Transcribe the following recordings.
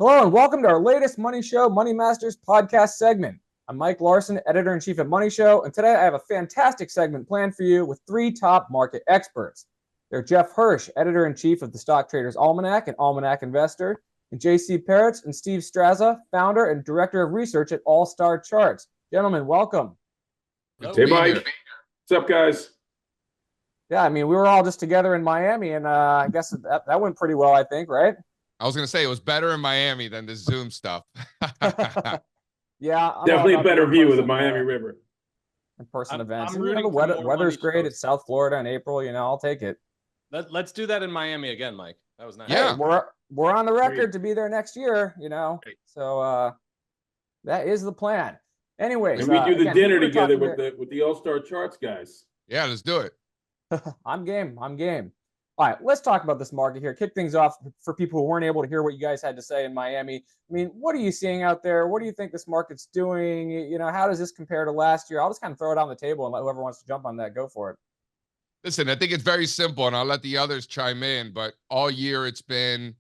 Hello and welcome to our latest Money Show MoneyMasters Podcast segment. I'm Mike Larson, Editor-in-Chief at Money Show, and today I have a fantastic segment planned for you with three top market experts. They're Jeff Hirsch, Editor-in-Chief of the Stock Traders Almanac and Almanac Investor, and J.C. Parets and Steve Strazza, Founder and Director of Research at All Star Charts. Gentlemen, welcome. Hey, Mike. What's up, guys? Yeah, I mean, we were all just together in Miami, and I guess that went pretty well, I think, right? I was going to say it was better in Miami than the Zoom stuff. Yeah. Definitely a better view of the Miami River. In-person events. The weather's great. It's South Florida in April. I'll take it. Let's do that in Miami again, Mike. That was nice. Yeah. Hey, we're on the record to be there next year, So that is the plan. Anyways. And we do the dinner together with the All-Star Charts guys. Yeah, let's do it. I'm game. All right, let's talk about this market here. Kick things off for people who weren't able to hear what you guys had to say in Miami. I mean, what are you seeing out there? What do you think this market's doing? How does this compare to last year? I'll just kind of throw it on the table and let whoever wants to jump on that go for it. Listen, I think it's very simple, and I'll let the others chime in, but all year it's been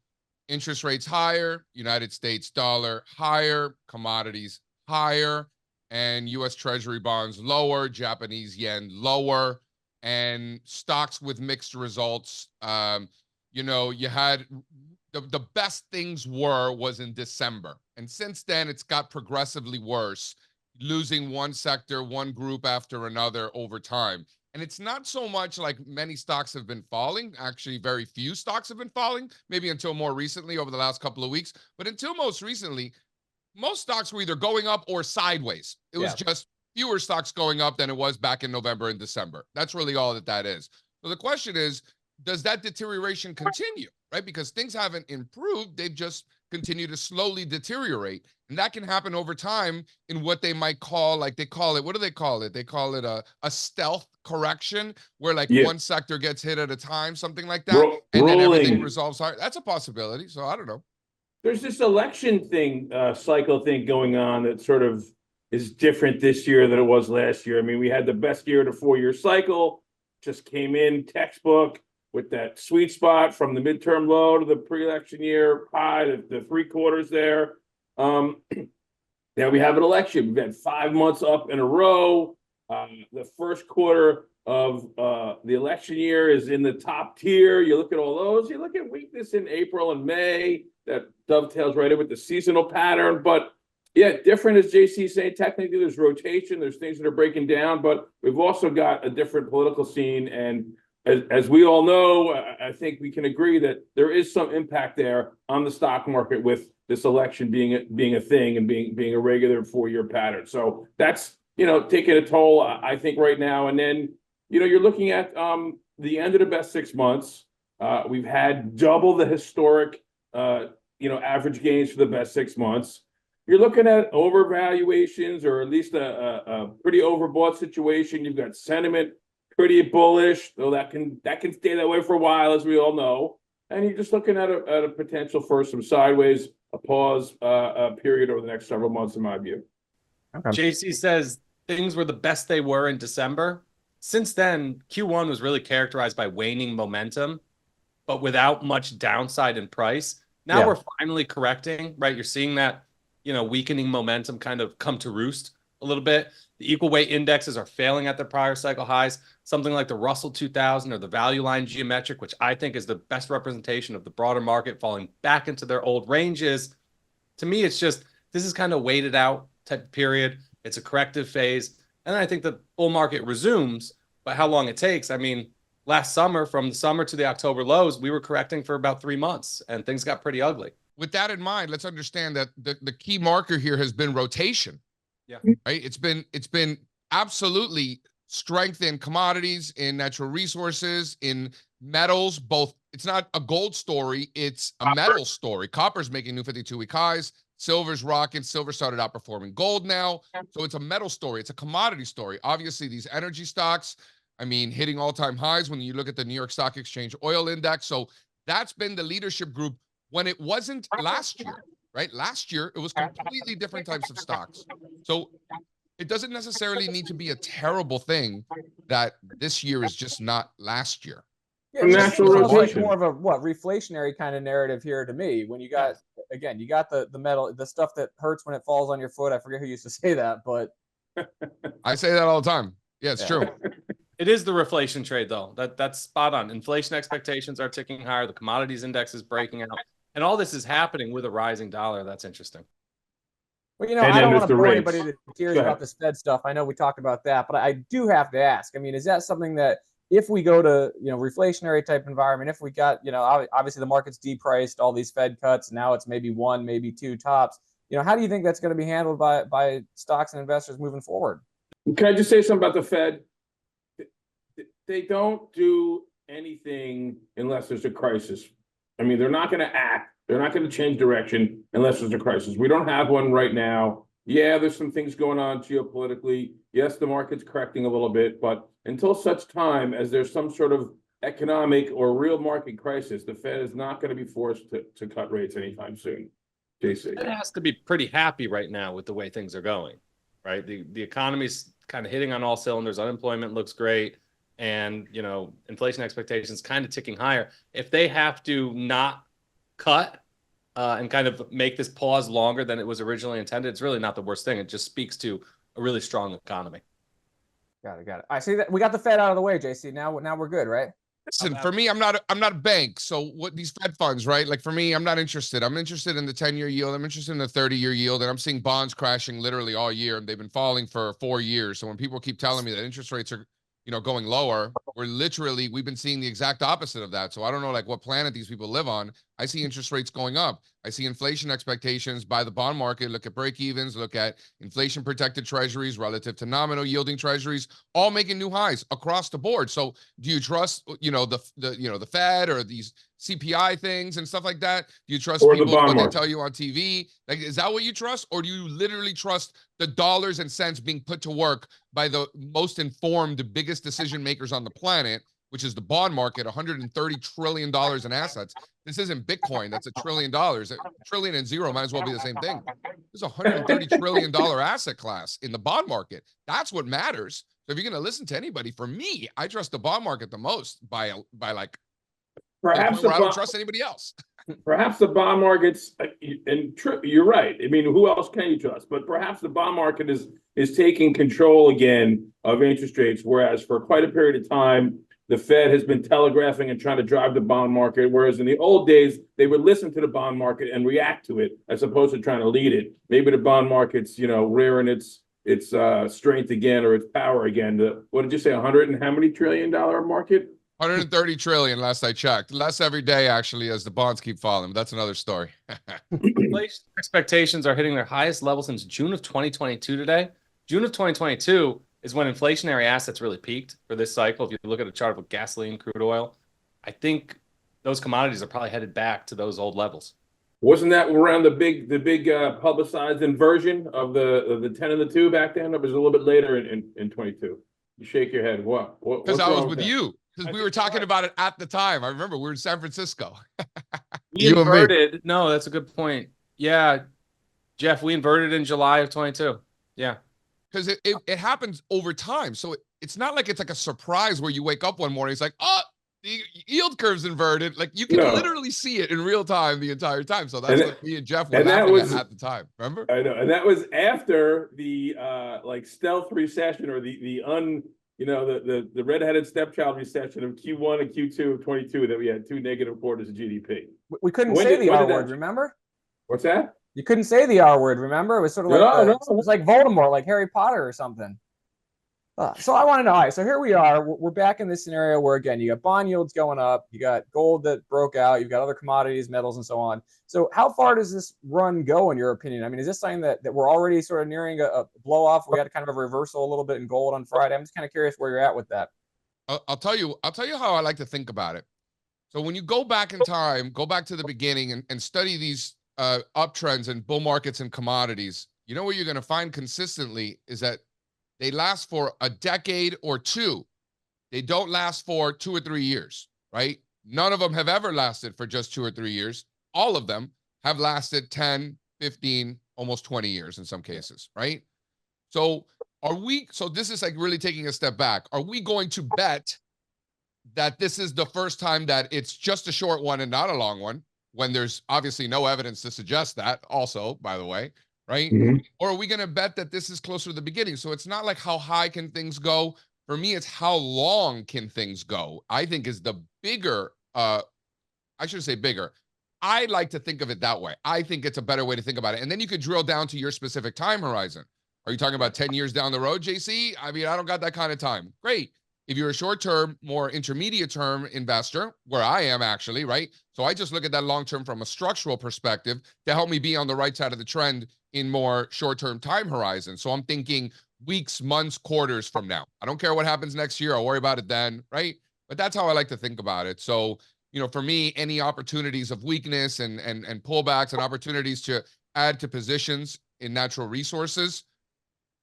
interest rates higher, United States dollar higher, commodities higher, and U.S. Treasury bonds lower, Japanese yen lower, and stocks with mixed results. You had the best things was in December. And since then, it's got progressively worse, losing one sector, one group after another over time. And it's not so much like many stocks have been falling. Actually, very few stocks have been falling, maybe until more recently over the last couple of weeks. But until most recently, most stocks were either going up or sideways. It was just fewer stocks going up than it was back in November and December. That's really all that is. So the question is, does that deterioration continue, right? Because things haven't improved. They've just continued to slowly deteriorate. And that can happen over time in what they might call, what do they call it? They call it a stealth correction, where one sector gets hit at a time, something like that. And then everything resolves higher. That's a possibility. So I don't know. There's this election cycle thing going on that sort of is different this year than it was last year. I mean, we had the best year of the 4-year cycle, just came in textbook with that sweet spot from the midterm low to the pre-election year high, the 3 quarters there. Now we have an election. We've had 5 months up in a row. The first quarter of the election year is in the top tier. You look at all those. You look at weakness in April and May. That dovetails right in with the seasonal pattern. But yeah, different as JC saying, technically there's rotation, there's things that are breaking down, but we've also got a different political scene. And as we all know, I think we can agree that there is some impact there on the stock market with this election being a thing and being a regular 4-year pattern. So that's, taking a toll, I think, right now. And then, you're looking at the end of the best 6 months. We've had double the historic, average gains for the best 6 months. You're looking at overvaluations, or at least a pretty overbought situation. You've got sentiment pretty bullish, though that can stay that way for a while, as we all know. And you're just looking at a potential for some sideways, a pause period over the next several months, in my view. Okay. JC says things were the best they were in December. Since then, Q1 was really characterized by waning momentum, but without much downside in price. Now we're finally correcting, right? You're seeing that weakening momentum kind of come to roost a little bit. The equal weight indexes are failing at their prior cycle highs. Something like the Russell 2000 or the value line geometric, which I think is the best representation of the broader market, falling back into their old ranges. To me, it's just, this is kind of waited out type of period. It's a corrective phase. And then I think the bull market resumes, but how long it takes, I mean, last summer, from the summer to the October lows, we were correcting for about 3 months and things got pretty ugly. With that in mind, let's understand that the key marker here has been rotation. Yeah. Right. It's been absolutely strength in commodities, in natural resources, in metals, both. It's not a gold story, it's a metal story. Copper's making new 52-week highs. Silver's rocking. Silver started outperforming gold now. So it's a metal story. It's a commodity story. Obviously, these energy stocks, hitting all-time highs when you look at the New York Stock Exchange oil index. So that's been the leadership group when it wasn't last year, right? Last year, it was completely different types of stocks. So it doesn't necessarily need to be a terrible thing that this year is just not last year. Yeah, it's like more of a reflationary kind of narrative here to me. When you got again, you got the metal, the stuff that hurts when it falls on your foot. I forget who used to say that, but I say that all the time. Yeah, it's true. It is the reflation trade, though. That's spot on. Inflation expectations are ticking higher. The commodities index is breaking out. And all this is happening with a rising dollar. That's interesting. Well, I don't want to bore anybody to tears about this Fed stuff. I know we talked about that, but I do have to ask. I mean, is that something that if we go to, reflationary type environment, if we got, obviously the market's depriced, all these Fed cuts, now it's maybe one, maybe two tops, how do you think that's going to be handled by stocks and investors moving forward? Can I just say something about the Fed? They don't do anything unless there's a crisis. I mean, they're not going to act. They're not going to change direction unless there's a crisis. We don't have one right now. Yeah, there's some things going on geopolitically. Yes, the market's correcting a little bit, but until such time as there's some sort of economic or real market crisis, the Fed is not going to be forced to cut rates anytime soon. JC. It has to be pretty happy right now with the way things are going, right? The economy's kind of hitting on all cylinders. Unemployment looks great. And, inflation expectations kind of ticking higher. If they have to not cut and kind of make this pause longer than it was originally intended, it's really not the worst thing. It just speaks to a really strong economy. Got it. I see that we got the Fed out of the way, JC. Now we're good, right? Listen, for me, I'm not a bank. So what these Fed funds, right? Like for me, I'm not interested. I'm interested in the 10-year yield. I'm interested in the 30-year yield. And I'm seeing bonds crashing literally all year. And they've been falling for 4 years. So when people keep telling me that interest rates are going lower, we've been seeing the exact opposite of that. So I don't know what planet these people live on. I see interest rates going up. I see inflation expectations by the bond market. Look at break evens, look at inflation protected treasuries relative to nominal yielding treasuries, all making new highs across the board. So do you trust, the Fed or these CPI things and stuff like that? Do you trust people what they tell you on TV? Is that what you trust? Or do you literally trust the dollars and cents being put to work by the most informed, biggest decision makers on the planet, which is the bond market, $130 trillion in assets? This isn't Bitcoin. That's $1 trillion. A trillion and zero might as well be the same thing. There's a $130 trillion asset class in the bond market. That's what matters. So if you're going to listen to anybody, for me, I trust the bond market the most by perhaps I don't trust anybody else. Perhaps the bond markets, you're right. I mean, who else can you trust? But perhaps the bond market is taking control again of interest rates, whereas for quite a period of time, the Fed has been telegraphing and trying to drive the bond market, whereas in the old days, they would listen to the bond market and react to it as opposed to trying to lead it. Maybe the bond market's, rearing its strength again or its power again. What did you say, 100 and how many trillion dollar market? 130 trillion last I checked. Less every day, actually, as the bonds keep falling. But that's another story. Inflation expectations are hitting their highest level since June of 2022 today. June of 2022 is when inflationary assets really peaked for this cycle. If you look at a chart of gasoline, crude oil, I think those commodities are probably headed back to those old levels. Wasn't that around the big publicized inversion of the 10 and the 2 back then? It was a little bit later in 22. You shake your head. What? Because I was with you. Because we were talking about it at the time. I remember we were in San Francisco. We inverted. No, that's a good point. Yeah, Jeff, we inverted in July of 22. Yeah. Because it happens over time. So it's not like it's like a surprise where you wake up one morning, it's like, oh, the yield curve's inverted. Like you can literally see it in real time the entire time. So that's what me and Jeff were laughing at the time. Remember? I know. And that was after the stealth recession or the redheaded stepchild recession of Q1 and Q2 of 22 that we had 2 negative quarters of GDP. We couldn't say the R word, remember? What's that? You couldn't say the R word, remember? It was sort of like it was like Voldemort, like Harry Potter or something. So I want to know, all right, so here we are. We're back in this scenario where, again, you got bond yields going up, you got gold that broke out, you've got other commodities, metals, and so on. So how far does this run go, in your opinion? I mean, is this something that we're already sort of nearing a blow-off? We had kind of a reversal a little bit in gold on Friday. I'm just kind of curious where you're at with that. I'll tell you how I like to think about it. So when you go back in time, go back to the beginning and study these uptrends and bull markets and commodities, you know what you're going to find consistently is that they last for a decade or two. They don't last for 2 or 3 years, right? None of them have ever lasted for just 2 or 3 years. All of them have lasted 10, 15, almost 20 years in some cases, right? So this is like really taking a step back. Are we going to bet that this is the first time that it's just a short one and not a long one? when there's obviously no evidence to suggest that also, by the way, right? Or are we going to bet that this is closer to the beginning? So it's not like how high can things go. For me, it's how long can things go, I think is the bigger, I should say bigger. I like to think of it that way. I think it's a better way to think about it. And then you could drill down to your specific time horizon. Are you talking about 10 years down the road, JC? I mean, I don't got that kind of time. Great. If you're a short-term, more intermediate-term investor, where I am actually, right? So I just look at that long-term from a structural perspective to help me be on the right side of the trend in more short-term time horizon. So I'm thinking weeks, months, quarters from now. I don't care what happens next year. I'll worry about it then, right? But that's how I like to think about it. So, you know, for me, any opportunities of weakness and pullbacks and opportunities to add to positions in natural resources,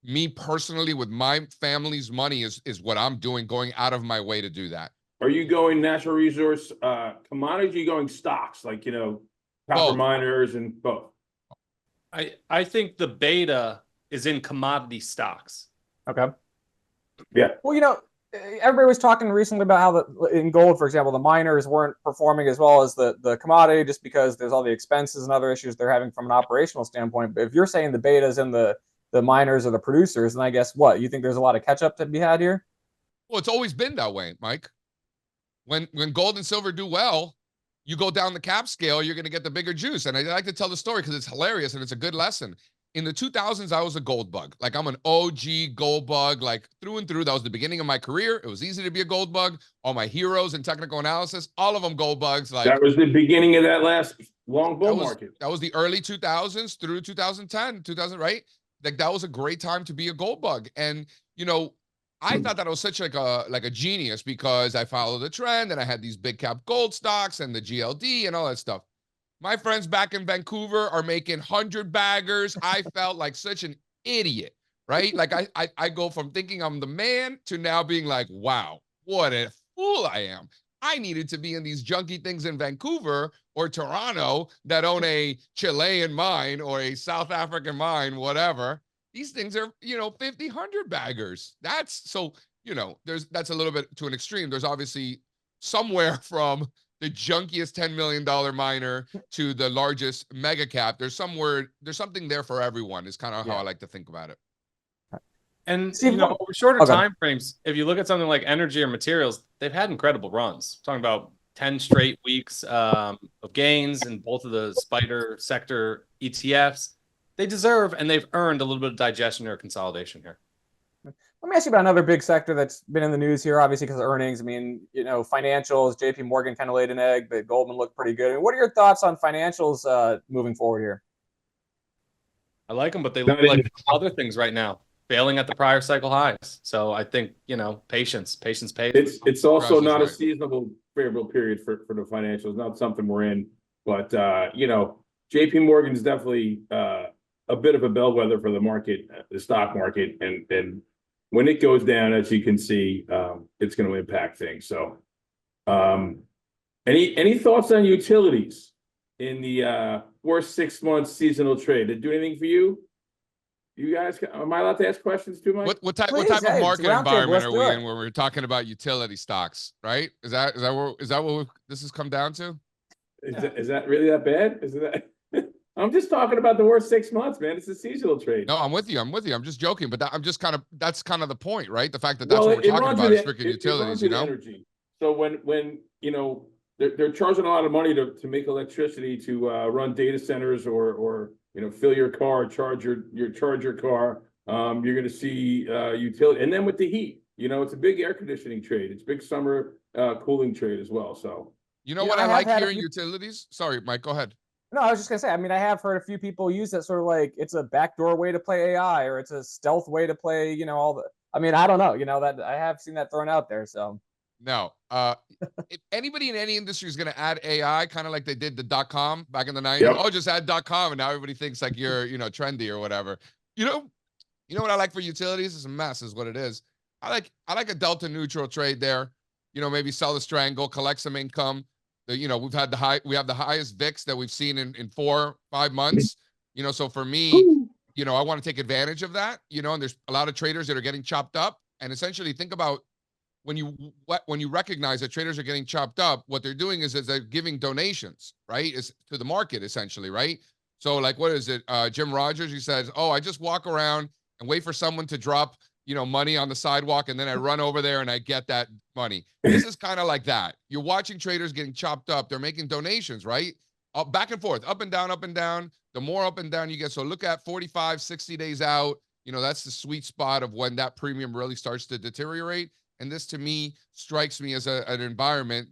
me personally, with my family's money is what I'm doing, going out of my way to do that. Are you going natural resource commodities? Are you going stocks like, you know, copper Both. miners and both? I think the beta is in commodity stocks. Okay. Yeah. Well, you know, everybody was talking recently about how in gold, for example, the miners weren't performing as well as the commodity just because there's all the expenses and other issues they're having from an operational standpoint. But if you're saying the beta is in the miners or the producers, then I guess what? You think there's a lot of catch up to be had here? Well, it's always been that way, Mike. When gold and silver do well, you go down the cap scale, you're going to get the bigger juice. And I like to tell the story because it's hilarious and it's a good lesson. In the 2000s, I was a gold bug. Like I'm an OG gold bug, like through and through. That was the beginning of my career. It was easy to be a gold bug. All my heroes in technical analysis, all of them gold bugs. Like that was the beginning of that last long bull market. That was the early 2000s through 2010, 2000, right? Like that was a great time to be a gold bug. And, you know, I thought that I was such like a genius because I followed the trend and I had these big cap gold stocks and the GLD and all that stuff. My friends back in Vancouver are making 100 baggers. I felt like such an idiot, right? Like I go from thinking I'm the man to now being like, wow, what a fool I am. I needed to be in these junky things in Vancouver or Toronto that own a Chilean mine or a South African mine, whatever. These things are, you know, 50, 100 baggers. That's so, you know, that's a little bit to an extreme. There's obviously somewhere from the junkiest $10 million miner to the largest mega cap. There's something there for everyone is kind of how I like to think about it. And, you know, over shorter time frames, if you look at something like energy or materials, they've had incredible runs. Talking about 10 straight weeks of gains in both of the spider sector ETFs. They deserve and they've earned a little bit of digestion or consolidation here. Let me ask you about another big sector that's been in the news here, obviously because of earnings. I mean, you know, financials, JP Morgan kind of laid an egg, but Goldman looked pretty good. I mean, what are your thoughts on financials moving forward here? I like them, but they look like other things right now, failing at the prior cycle highs. So I think, you know, patience pays. It's also not a seasonable favorable period for the financials, not something we're in. But, you know, JP Morgan is definitely a bit of a bellwether for the market, the stock market. And when it goes down, as you can see, it's going to impact things. So any thoughts on utilities in the worst 6 months seasonal trade? Did it do anything for you? You guys, am I allowed to ask questions too, Mike? What type of market environment are we in when we're talking about utility stocks, right? Is that what this has come down to? Is that really that bad? Is that? I'm just talking about the worst 6 months, man. It's a seasonal trade. No, I'm with you. I'm just joking, but that's kind of the point, right? The fact that that's what we're talking about is freaking utilities, you know? Energy. So when you know they're charging a lot of money to make electricity to run data centers or you know, fill your car, charge your car. You're going to see utility, and then with the heat, you know, it's a big air conditioning trade. It's a big summer cooling trade as well. So you know what I like here in utilities? Sorry, Mike, go ahead. No, I was just gonna say. I mean, I have heard a few people use that sort of like it's a backdoor way to play AI, or it's a stealth way to play. You know, all the. I mean, I don't know. You know, that I have seen that thrown out there. So no, if anybody in any industry is going to add AI, kind of like they did the .com back in the 90s. Yep. Oh, just add .com, and now everybody thinks like you're, you know, trendy or whatever. You know what I like for utilities? It's a mess, is what it is. I like a delta neutral trade there. You know, maybe sell the strangle, collect some income. You know, we have the highest VIX that we've seen in 4-5 months. You know, so for me, you know, I want to take advantage of that. You know, and there's a lot of traders that are getting chopped up. And essentially, think about when you recognize that traders are getting chopped up, what they're doing is they're giving donations, right? Is to the market essentially, right? So like, what is it? Jim Rogers, he says, "Oh, I just walk around and wait for someone to drop, money on the sidewalk, and then I run over there and I get that money." This is kind of like that. You're watching traders getting chopped up. They're making donations, right? Back and forth, up and down, up and down. The more up and down you get. So look at 45, 60 days out. That's the sweet spot of when that premium really starts to deteriorate. And this, to me, strikes me as an environment.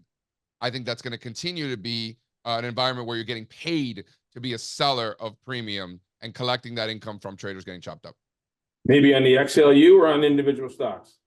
I think that's going to continue to be an environment where you're getting paid to be a seller of premium and collecting that income from traders getting chopped up. Maybe on the XLU or on individual stocks?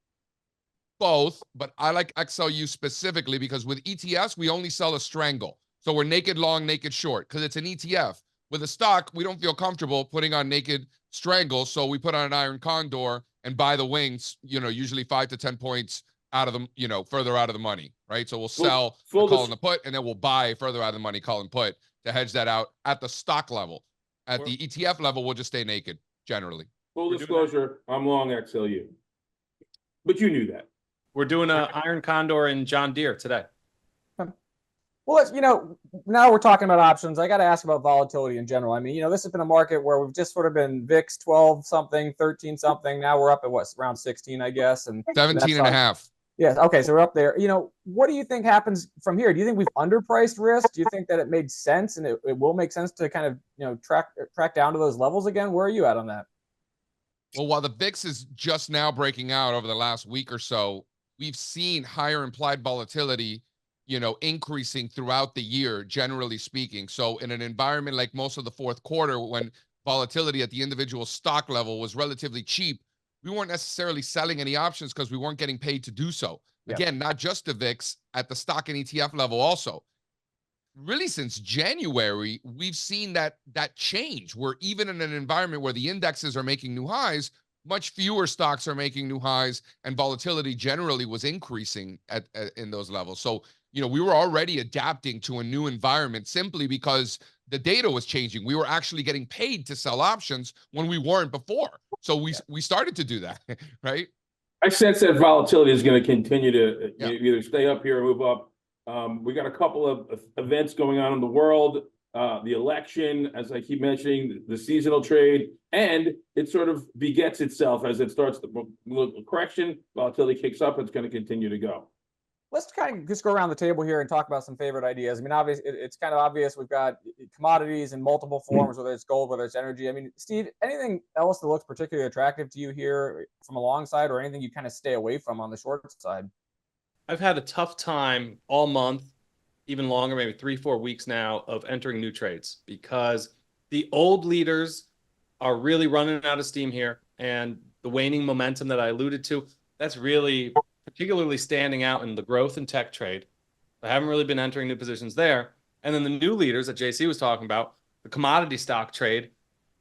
Both, but I like XLU specifically because with ETFs, we only sell a strangle. So we're naked long, naked short, because it's an ETF. With a stock, we don't feel comfortable putting on naked strangle, so we put on an iron condor and buy the wings, usually 5 to 10 points out of the, further out of the money, right? So we'll sell the call and the put, and then we'll buy further out of the money, call and put, to hedge that out at the stock level. At the ETF level, we'll just stay naked, generally. Full disclosure, I'm long XLU. But you knew that. We're doing an iron condor in John Deere today. Well, now we're talking about options. I got to ask about volatility in general. I mean, this has been a market where we've just sort of been VIX 12 something, 13 something. Now we're up at around 16, I guess. And 17 and a half. Yeah. Okay. So we're up there. What do you think happens from here? Do you think we've underpriced risk? Do you think that it made sense and it will make sense to kind of, track down to those levels again? Where are you at on that? Well, while the VIX is just now breaking out over the last week or so, we've seen higher implied volatility, increasing throughout the year, generally speaking. So in an environment like most of the fourth quarter, when volatility at the individual stock level was relatively cheap, we weren't necessarily selling any options because we weren't getting paid to do so. Yeah. Again, not just the VIX, at the stock and ETF level also. Really, since January, we've seen that change, where even in an environment where the indexes are making new highs, much fewer stocks are making new highs, and volatility generally was increasing in those levels. So, we were already adapting to a new environment simply because the data was changing. We were actually getting paid to sell options when we weren't before. So we started to do that, right? I sense that volatility is going to continue to either stay up here or move up. We got a couple of events going on in the world. The election, as I keep mentioning, the seasonal trade, and it sort of begets itself as it starts the correction. Volatility kicks up, it's going to continue to go. Let's kind of just go around the table here and talk about some favorite ideas. I mean, obviously, it's kind of obvious we've got commodities in multiple forms, whether it's gold, whether it's energy. I mean, Steve, anything else that looks particularly attractive to you here from a long side, or anything you kind of stay away from on the short side? I've had a tough time all month, even longer, maybe 3-4 weeks now, of entering new trades because the old leaders are really running out of steam here. And the waning momentum that I alluded to, that's really particularly standing out in the growth and tech trade. I haven't really been entering new positions there. And then the new leaders that JC was talking about, the commodity stock trade,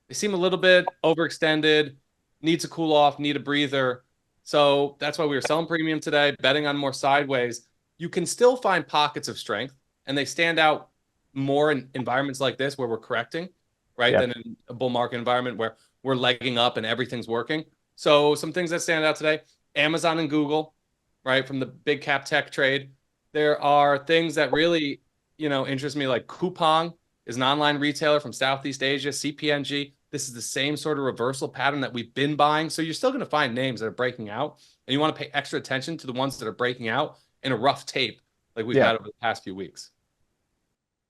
they seem a little bit overextended, needs a cool off, need a breather. So that's why we were selling premium today, betting on more sideways. You can still find pockets of strength, and they stand out more in environments like this where we're correcting, right? Than in a bull market environment where we're legging up and everything's working. So some things that stand out today, Amazon and Google, right? From the big cap tech trade. There are things that really, interest me, like Coupang is an online retailer from Southeast Asia, CPNG. This is the same sort of reversal pattern that we've been buying. So you're still going to find names that are breaking out, and you want to pay extra attention to the ones that are breaking out in a rough tape like we've had over the past few weeks.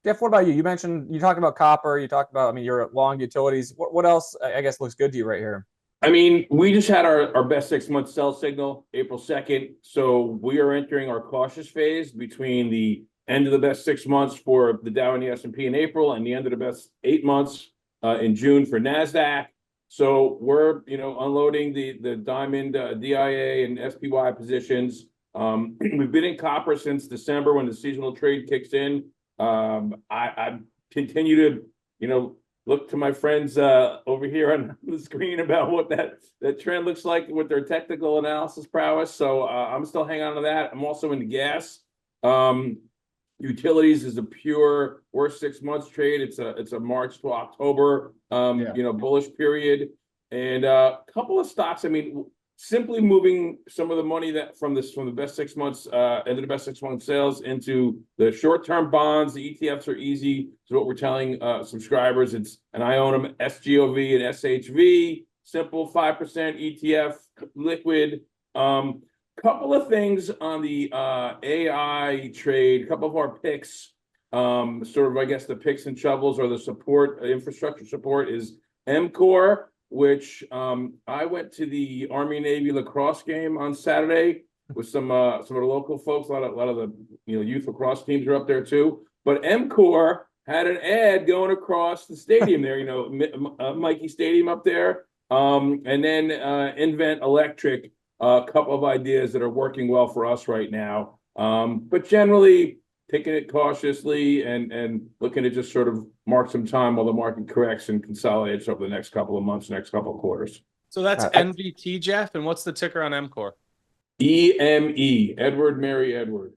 Jeff, what about you? You talked about copper. You talked about, you're long utilities. What else, I guess, looks good to you right here? I mean, we just had our best 6-month sell signal, April 2nd. So we are entering our cautious phase between the end of the best 6 months for the Dow and the S&P in April and the end of the best 8 months in June for NASDAQ. So we're, unloading the diamond DIA and SPY positions. We've been in copper since December when the seasonal trade kicks in. I continue to, look to my friends over here on the screen about what that trend looks like with their technical analysis prowess. So I'm still hanging on to that. I'm also into gas. Utilities is a pure worst 6 months trade. It's a March to October bullish period. And a couple of stocks. I mean, simply moving some of the money that from the best 6 months into the best 6 month sales into the short-term bonds. The ETFs are easy. So what we're telling subscribers, and I own them, SGOV and SHV, simple 5% ETF, liquid. Couple of things on the AI trade, a couple of our picks, sort of, I guess, the picks and shovels or the support, infrastructure support is MCOR, which I went to the Army Navy lacrosse game on Saturday with some of the local folks. A lot of the youth lacrosse teams are up there too. But MCOR had an ad going across the stadium there. Mikey Stadium up there, and then Invent Electric. A couple of ideas that are working well for us right now, but generally taking it cautiously and looking to just sort of mark some time while the market corrects and consolidates over the next couple of months, next couple of quarters. So that's NVT, Jeff, and what's the ticker on MCOR? EME, Edward Mary Edward.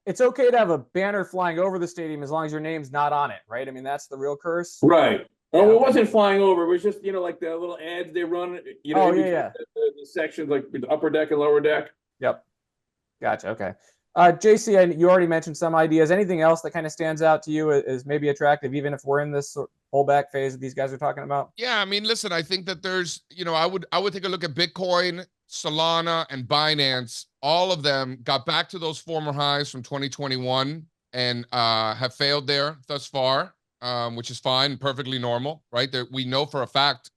It's okay to have a banner flying over the stadium as long as your name's not on it, right? I mean, that's the real curse. Right. Oh, it wasn't flying over. It was just, like the little ads they run, the sections, like the upper deck and lower deck. Yep. Gotcha. Okay. JC, and you already mentioned some ideas. Anything else that kind of stands out to you as maybe attractive, even if we're in this pullback phase that these guys are talking about? Yeah, I mean, listen, I think that there's, I would take a look at Bitcoin, Solana, and Binance. All of them got back to those former highs from 2021 and have failed there thus far. Which is fine, perfectly normal, right? We know for a fact,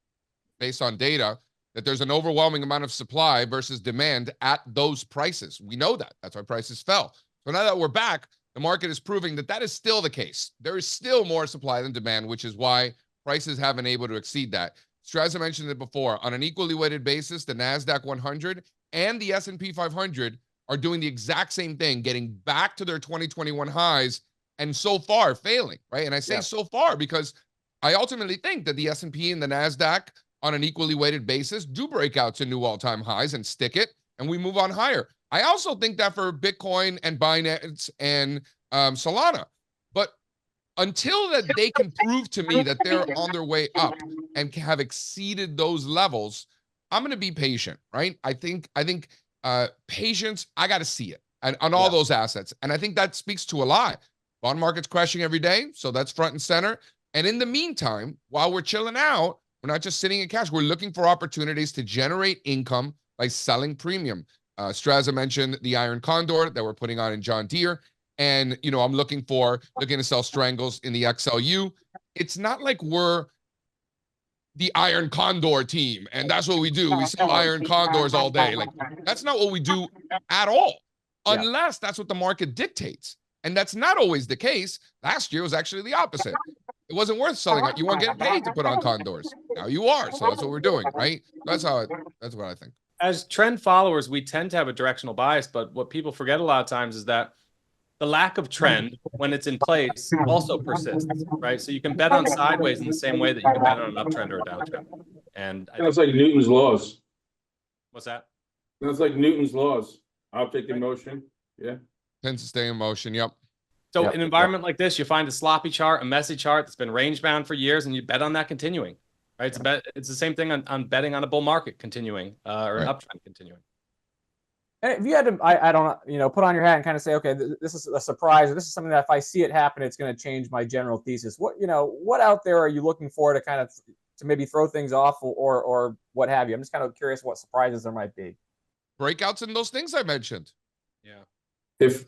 based on data, that there's an overwhelming amount of supply versus demand at those prices. We know that. That's why prices fell. So now that we're back, the market is proving that that is still the case. There is still more supply than demand, which is why prices haven't been able to exceed that. Strazza mentioned it before. On an equally weighted basis, the NASDAQ 100 and the S&P 500 are doing the exact same thing, getting back to their 2021 highs, and so far failing, right? And I say so far because I ultimately think that the S&P and the NASDAQ on an equally weighted basis do break out to new all-time highs and stick it, and we move on higher. I also think that for Bitcoin and Binance and Solana. But until that they can prove to me that they're on their way up and have exceeded those levels, I'm going to be patient, right? I think patience, I got to see it on all those assets. And I think that speaks to a lot. Bond market's crashing every day, so that's front and center. And in the meantime, while we're chilling out, we're not just sitting in cash. We're looking for opportunities to generate income by selling premium. Strazza mentioned the iron condor that we're putting on in John Deere. And, I'm looking to sell strangles in the XLU. It's not like we're the iron condor team, and that's what we do. We sell iron condors all day. Like, that's not what we do at all, unless that's what the market dictates. And that's not always the case. Last year was actually the opposite. It wasn't worth selling it. You weren't getting paid to put on condors. Now you are. So that's what we're doing, right? That's what I think. As trend followers, we tend to have a directional bias, but what people forget a lot of times is that the lack of trend when it's in place also persists, right? So you can bet on sideways in the same way that you can bet on an uptrend or a downtrend. And that's like Newton's laws. What's that? That's like Newton's laws. Object in motion. Yeah. Tends to stay in motion. Yep. So in an environment like this, you find a sloppy chart, a messy chart that's been range bound for years, and you bet on that continuing, right? It's the same thing on betting on a bull market continuing or an uptrend continuing. And if you had to, I don't put on your hat and kind of say, okay, this is a surprise, or this is something that if I see it happen, it's going to change my general thesis. What out there are you looking for to kind of to maybe throw things off or what have you? I'm just kind of curious what surprises there might be. Breakouts and those things I mentioned. Yeah. If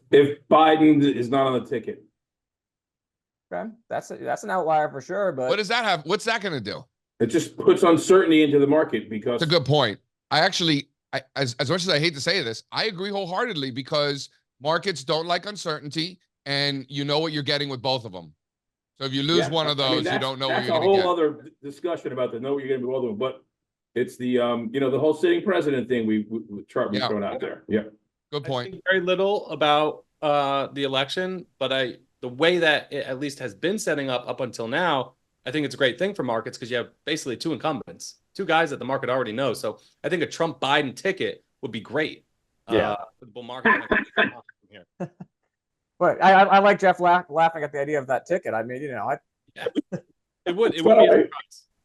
Biden is not on the ticket. Okay. That's an outlier for sure. But what does that have? What's that going to do? It just puts uncertainty into the market because it's a good point. As much as I hate to say this, I agree wholeheartedly because markets don't like uncertainty, and you know what you're getting with both of them. So if you lose one of those, you don't know what you're going to get. That's a whole other discussion about the know what you're going to be with both of them. But it's the the whole sitting president thing we thrown out there. Yeah. Good point. I think very little about the election, but the way that it at least has been setting up until now, I think it's a great thing for markets because you have basically two incumbents, two guys that the market already knows. So I think a Trump-Biden ticket would be great. For the bull market. But I like Jeff laughing at the idea of that ticket. I mean, it would be a surprise,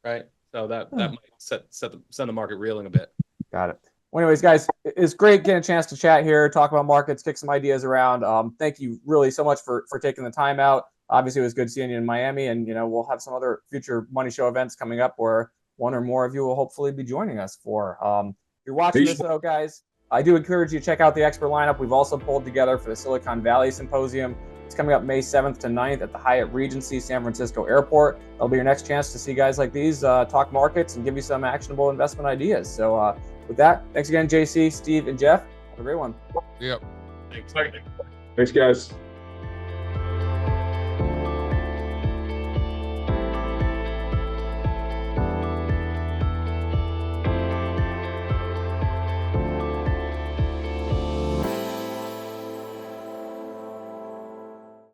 right? So that might send the market reeling a bit. Got it. Well, anyways, guys, it's great getting a chance to chat here, talk about markets, kick some ideas around. Thank you really so much for taking the time out. Obviously, it was good seeing you in Miami, and we'll have some other future Money Show events coming up where one or more of you will hopefully be joining us for. If you're watching this, though, guys, I do encourage you to check out the expert lineup we've also pulled together for the Silicon Valley Symposium. It's coming up May 7th to 9th at the Hyatt Regency San Francisco Airport. That'll be your next chance to see guys like these talk markets and give you some actionable investment ideas. So with that, thanks again, JC, Steve, and Jeff. Have a great one. Yep. Thanks, guys.